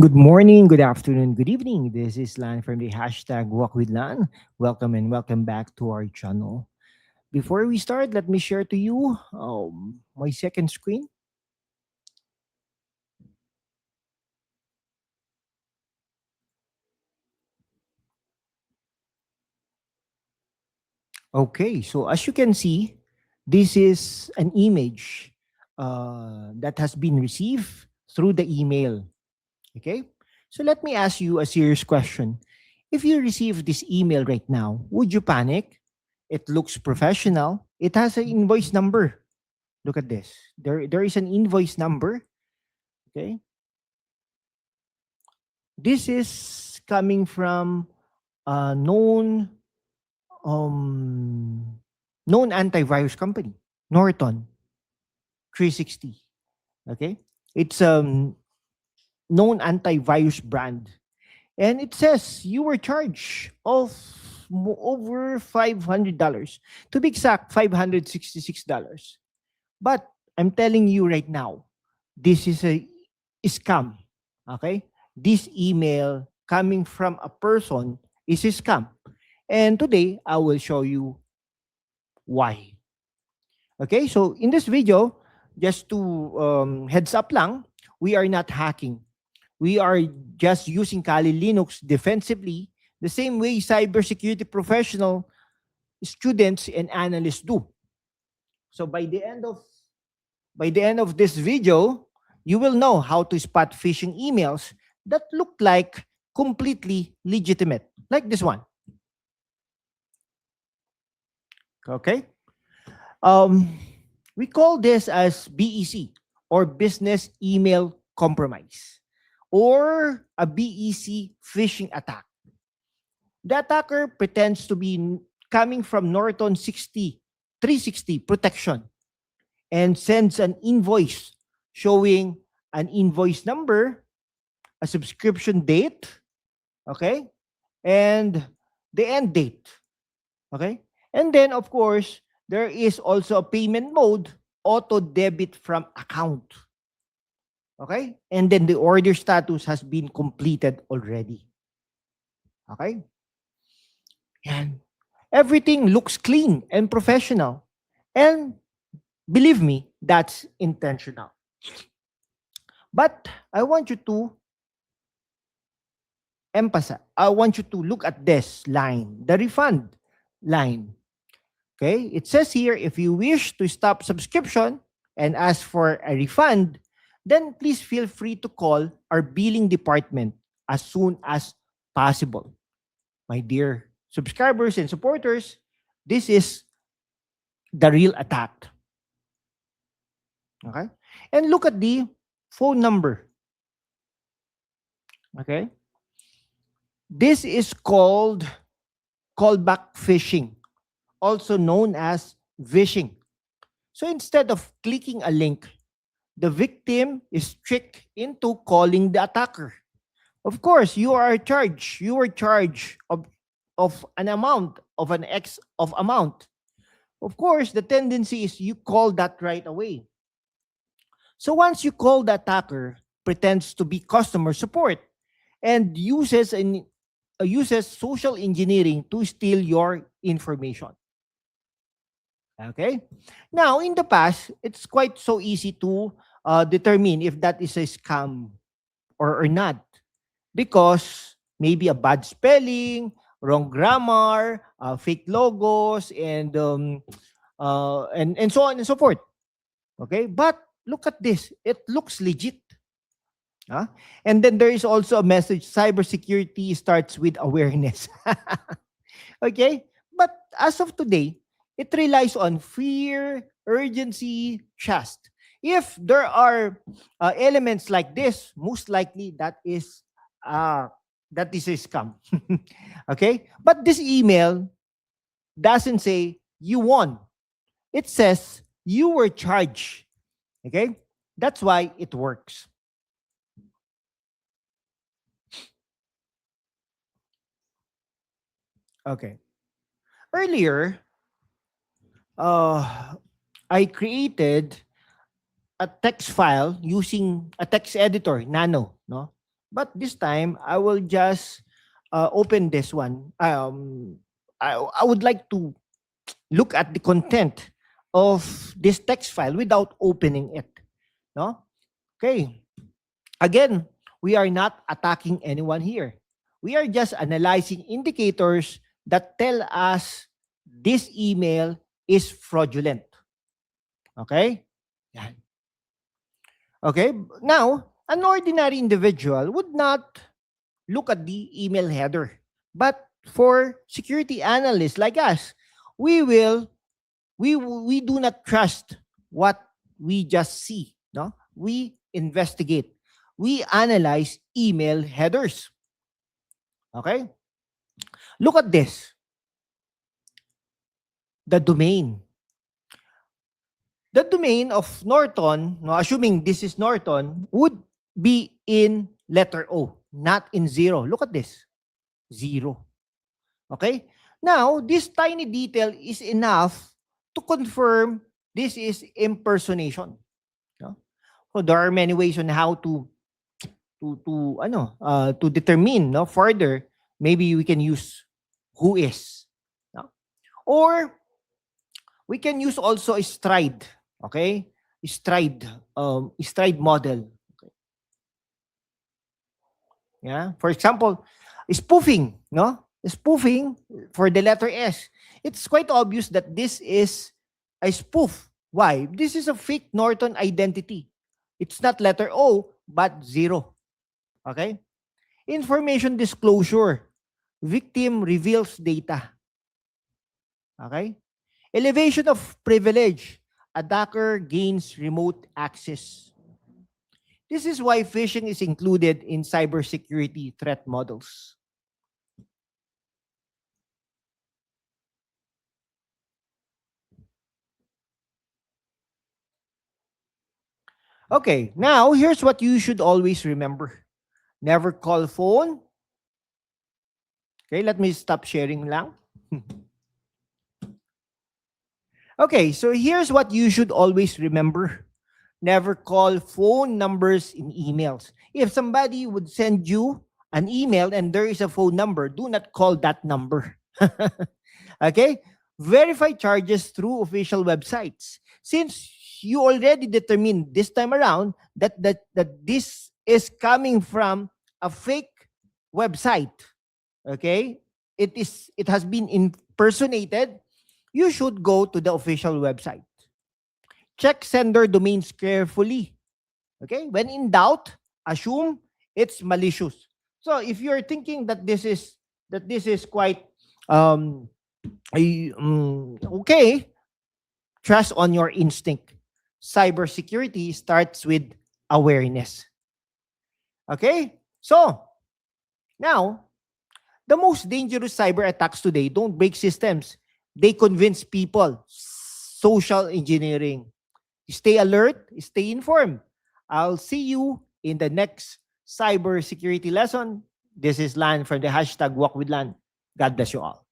Good morning, good afternoon, good evening. This is Lan from the hashtag Walk with Lan. Welcome and welcome back to our channel. Before we start, let me share to you my second screen. Okay, so as you can see, this is an image that has been received through the email. Okay, so let me ask you a serious question. If you receive this email right now, would you panic? It looks professional. It has an invoice number. Look at this. There is an invoice number. Okay. This is coming from a um known antivirus company, Norton 360. Okay. It's known antivirus brand. And it says you were charged of over $500. To be exact, $566. But I'm telling you right now, this is a scam. Okay? This email coming from a person is a scam. And today, I will show you why. Okay? So in this video, just to heads up lang, we are not hacking. We are just using Kali Linux defensively the same way cybersecurity professional students and analysts do. So by the end of this video, you will know how to spot phishing emails that look like completely legitimate, like this one. Okay? Um, we call this as BEC, or Business Email Compromise, or a BEC phishing attack. The attacker pretends to be coming from Norton 360 protection and sends an invoice showing an invoice number, a subscription date, okay, and the end date, okay. And then, of course, there is also a payment mode, auto debit from account, okay. And then the order status has been completed already, okay. And everything looks clean and professional. And believe me, that's intentional. But I want you to emphasize, I want you to look at this line, the refund line. Okay, it says here, if you wish to stop subscription and ask for a refund, then please feel free to call our billing department as soon as possible. My dear subscribers and supporters, this is the real attack. Okay, and look at the phone number. Okay, this is called callback phishing, also known as vishing. So instead of clicking a link, the victim is tricked into calling the attacker. Of course, you are charged. You are charged of an amount, of an X of amount. Of course, the tendency is you call that right away. So once you call the attacker, pretends to be customer support and uses social engineering to steal your information. Okay. Now, in the past, it's quite so easy to determine if that is a scam or not, because maybe a bad spelling, wrong grammar, fake logos, and so on and so forth. Okay, but look at this; it looks legit. Huh? And then there is also a message: cybersecurity starts with awareness. Okay, but as of today, it relies on fear, urgency, trust. If there are elements like this, most likely uh, that is a scam. Okay, but this email doesn't say you won. It says you were charged. Okay, that's why it works. Okay, earlier, uh, I created a text file using a text editor, Nano, no? But this time, I will just open this one. I would like to look at the content of this text file without opening it. No? Okay. Again, we are not attacking anyone here. We are just analyzing indicators that tell us this email is fraudulent. Okay? Yan. Okay? Now, an ordinary individual would not look at the email header. But for security analysts like us, we do not trust what we just see. No? We investigate. We analyze email headers. Okay? Look at this. The domain. The domain of Norton, no, assuming this is Norton, would be in letter O, not in 0. Look at this. 0. Okay? Now, this tiny detail is enough to confirm this is impersonation. No? So there are many ways on how to determine, no, further. Maybe we can use who is, no? Or we can use also a stride. Okay, stride model. Okay. Yeah, for example, spoofing, no? Spoofing for the letter S. It's quite obvious that this is a spoof. Why? This is a fake Norton identity. It's not letter O, but 0. Okay? Information disclosure. Victim reveals data. Okay? Elevation of privilege. Attacker gains remote access. This is why phishing is included in cybersecurity threat models. Okay, now here's what you should always remember. Never call phone. Okay, let me stop sharing lang. Okay, so here's what you should always remember. Never call phone numbers in emails. If somebody would send you an email and there is a phone number, do not call that number. Okay? Verify charges through official websites. Since you already determined this time around that this is coming from a fake website, okay? It has been impersonated, you should go to the official website. Check sender domains carefully. Okay? When in doubt, assume it's malicious. So if you're thinking that this is quite okay, trust on your instinct. Cybersecurity starts with awareness. Okay? So, now, the most dangerous cyber attacks today don't break systems. They convince people. Social engineering. Stay alert, stay informed. I'll see you in the next cybersecurity lesson. This is Lan from the hashtag Walk with Lan. God bless you all.